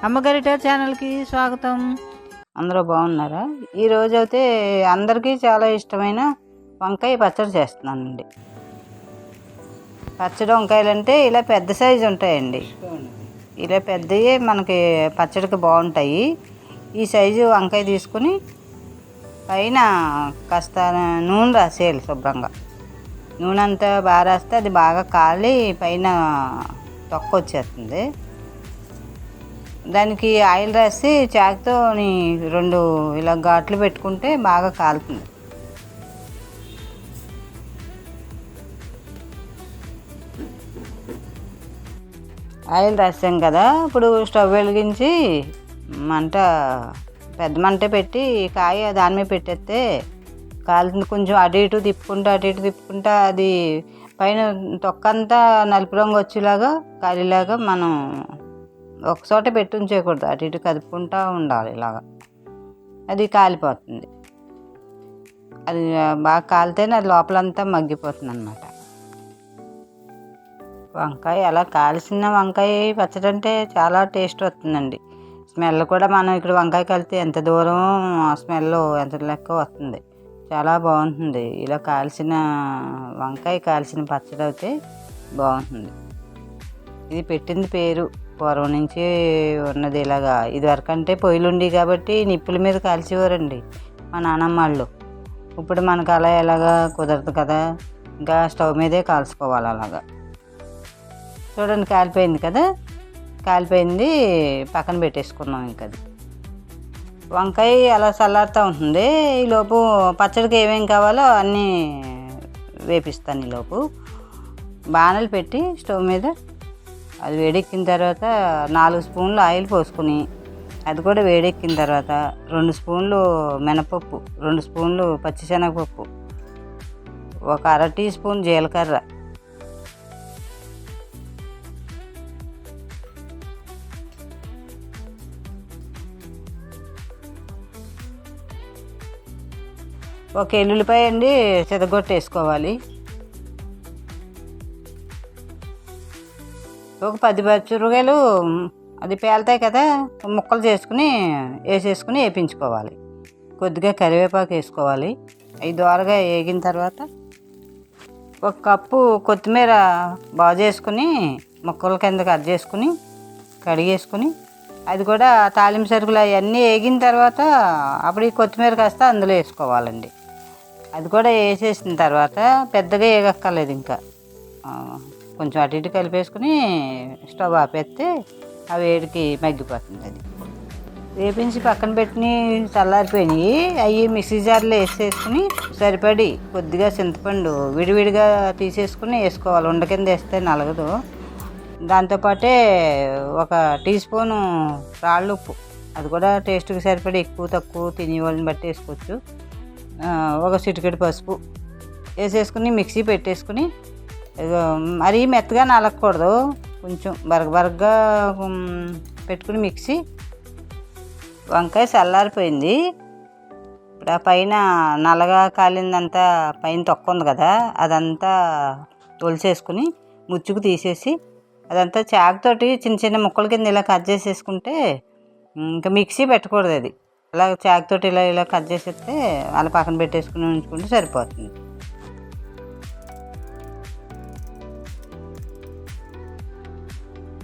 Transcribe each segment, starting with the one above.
అమ్మగరిట ఛానల్కి స్వాగతం. అందరూ బాగున్నారా? ఈరోజు అయితే అందరికీ చాలా ఇష్టమైన వంకాయ పచ్చడి చేస్తున్నానండి. పచ్చడి వంకాయలు అంటే ఇలా పెద్ద సైజు ఉంటాయండి. ఇలా పెద్దవి మనకి పచ్చడికి బాగుంటాయి. ఈ సైజు వంకాయ తీసుకుని పైన కాస్త నూనె రాసేయాలి. శుభ్రంగా నూనె అంతా బాగా రాస్తే అది బాగా కాలి పైన తొక్క వచ్చేస్తుంది. దానికి ఆయిల్ రాసి చాకుతో 2 ఇలా ఘాట్లు పెట్టుకుంటే బాగా కాలుతుంది. ఆయిల్ రాసాం కదా, ఇప్పుడు స్టవ్ వెలిగించి పెద్ద మంట పెట్టి కాయ దాని మీద పెట్టేస్తే కాలుతుంది. కొంచెం అటు ఇటు తిప్పుకుంటా అది పైన తొక్క అంతా నలుపు రంగు వచ్చేలాగా కాలిలాగా మనం ఒకచోట పెట్టి ఉంచేయకూడదు, అటు ఇటు కదుపుకుంటూ ఉండాలి. ఇలాగా అది కాలిపోతుంది. అది బాగా కాలితేనే అది లోపలంతా మగ్గిపోతుంది అన్నమాట. వంకాయ అలా కాల్చిన వంకాయ పచ్చడి అంటే చాలా టేస్ట్ వస్తుందండి. స్మెల్ కూడా మనం ఇక్కడ వంకాయ కలితే ఎంత దూరం స్మెల్ ఎంత లెక్క వస్తుంది. చాలా బాగుంటుంది. ఇలా కాల్చిన వంకాయ కాల్చిన పచ్చడి అయితే బాగుంటుంది. ఇది పెట్టింది పేరు పూర్వం నుంచి ఉన్నది. ఇలాగా ఇదివరకు అంటే పొయ్యిలు ఉండి కాబట్టి నిప్పుల మీద కాల్చేవారండి మా నాన్నమ్మ వాళ్ళు. ఇప్పుడు మనకు అలా ఎలాగా కుదరదు కదా, ఇంకా స్టవ్ మీదే కాల్చుకోవాలి. అలాగా చూడండి, కాలిపోయింది కదా, కాలిపోయింది. పక్కన పెట్టేసుకున్నాం. ఇంకా అది వంకాయ అలా చల్లారుతూ ఉంటుంది. ఈలోపు పచ్చడికి ఏమేమి కావాలో అన్నీ వేపిస్తాను. ఈలోపు బాణలు పెట్టి స్టవ్ మీద అది వేడెక్కిన తర్వాత 4 స్పూన్లు ఆయిల్ పోసుకుని, అది కూడా వేడెక్కిన తర్వాత 2 స్పూన్లు మినపప్పు, 2 స్పూన్లు పచ్చిశనగపప్పు, ఒక అర టీ స్పూన్ జీలకర్ర, ఒక ఎల్లుల్లిపాయ అండి చెదగొట్టేసుకోవాలి. ఒక 10 పచ్చిమిరపకాయలు అది పేలుతాయి కదా, ముక్కలు చేసుకుని వేసేసుకుని వేయించుకోవాలి. కొద్దిగా కరివేపాకు వేసుకోవాలి. అవి దోరగా వేగిన తర్వాత 1 కప్పు కొత్తిమీర బాగు చేసుకుని ముక్కల కింద కట్ చేసుకుని కడిగేసుకుని, అది కూడా తాలింపు సరుకులు అవన్నీ వేగిన తర్వాత అప్పుడు ఈ కొత్తిమీర కాస్త అందులో వేసుకోవాలండి. అది కూడా వేసేసిన తర్వాత పెద్దగా వేగక్కర్లేదు, ఇంకా కొంచెం అటు ఇటు కలిపేసుకుని స్టవ్ ఆపేస్తే ఆ వేడికి మగ్గిపోతుంది. అది వేపించి పక్కన పెట్టి చల్లారిపోయినాయి. అవి మిక్సీ జార్లో వేసేసుకుని సరిపడి కొద్దిగా చింతపండు విడివిడిగా తీసేసుకుని వేసుకోవాలి. ఉండ కింద వేస్తే నలగదు. దాంతోపాటే 1 టీ స్పూను రాళ్ళు ఉప్పు, అది కూడా టేస్ట్కి సరిపడి ఎక్కువ తక్కువ తినే వాళ్ళని బట్టి వేసుకోవచ్చు. 1 చిటికెడు పసుపు వేసేసుకుని మిక్సీ పెట్టేసుకుని, మరీ మెత్తగా నలగకూడదు, కొంచెం బరగబరగ్గా పెట్టుకుని మిక్సీ. వంకాయ చల్లారిపోయింది. ఇప్పుడు ఆ పైన నల్లగా కాలిందంతా పైన తొక్క ఉంది కదా, అదంతా తొలిచేసుకుని ముచ్చుకు తీసేసి అదంతా చాకుతోటి చిన్న చిన్న ముక్కల కింద ఇలా కట్ చేసేసుకుంటే, ఇంకా మిక్సీ పెట్టకూడదు. అది అలా చాకుతోటి ఇలా కట్ చేసేస్తే అలా పక్కన పెట్టేసుకుని ఉంచుకుంటే సరిపోతుంది.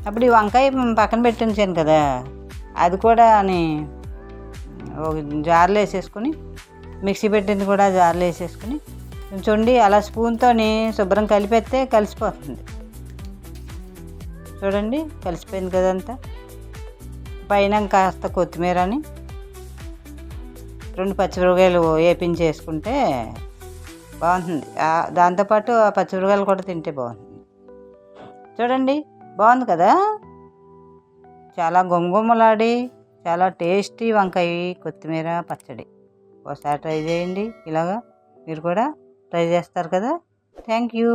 అప్పుడు ఈ వంకాయ పక్కన పెట్టి ఉంచాను కదా, అది కూడా ఒక జార్లో వేసేసుకుని, మిక్సీ పెట్టింది కూడా జార్లో వేసేసుకుని చూడండి, అలా స్పూన్తో శుభ్రం కలిపేస్తే కలిసిపోతుంది. చూడండి, కలిసిపోయింది కదంతా. పైన కాస్త కొత్తిమీరని 2 పచ్చిమిరపకాయలు వేపించి వేసుకుంటే బాగుంటుంది. దాంతోపాటు ఆ పచ్చిమిరపకాయలు కూడా తింటే బాగుంటుంది. చూడండి, బాగుంది కదా, చాలా గుమగుమలాడి చాలా టేస్టీ వంకాయ కొత్తిమీర పచ్చడి. ఒకసారి ట్రై చేయండి. ఇలాగా మీరు కూడా ట్రై చేస్తారు కదా. Thank you.